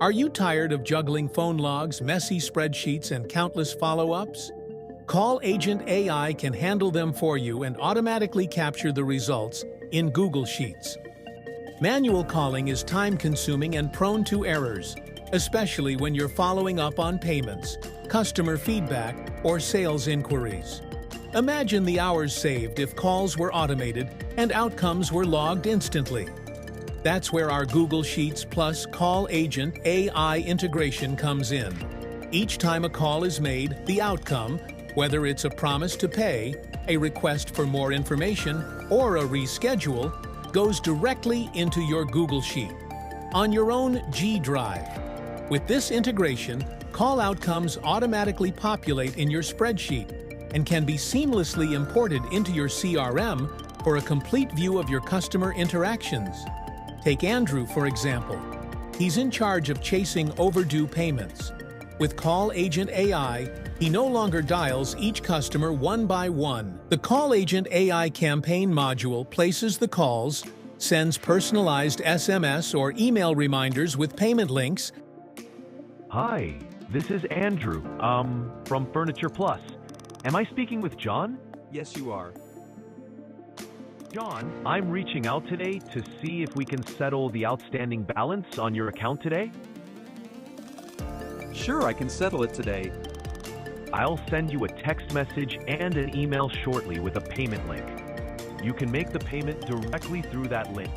Are you tired of juggling phone logs, messy spreadsheets, and countless follow-ups? Call Agent AI can handle them for you and automatically capture the results in Google Sheets. Manual calling is time-consuming and prone to errors, especially when you're following up on payments, customer feedback, or sales inquiries. Imagine the hours saved if calls were automated and outcomes were logged instantly. That's where our Google Sheets plus Call Agent AI integration comes in. Each time a call is made, the outcome, whether it's a promise to pay, a request for more information, or a reschedule, goes directly into your Google Sheet on your own GDrive. With this integration, call outcomes automatically populate in your spreadsheet and can be seamlessly imported into your CRM for a complete view of your customer interactions. Take Andrew, for example. He's in charge of chasing overdue payments. With Call Agent AI, he no longer dials each customer one by one. The Call Agent AI campaign module places the calls, sends personalized SMS or email reminders with payment links. Hi, this is Andrew, from Furniture Plus. Am I speaking with John? Yes, you are. John, I'm reaching out today to see if we can settle the outstanding balance on your account today. Sure, I can settle it today. I'll send you a text message and an email shortly with a payment link. You can make the payment directly through that link.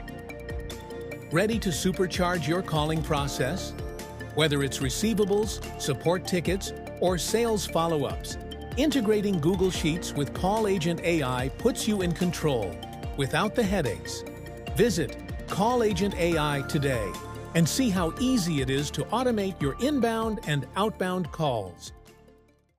Ready to supercharge your calling process? Whether it's receivables, support tickets, or sales follow-ups, integrating Google Sheets with Call Agent AI puts you in control, without the headaches. Visit Call Agent AI today and see how easy it is to automate your inbound and outbound calls.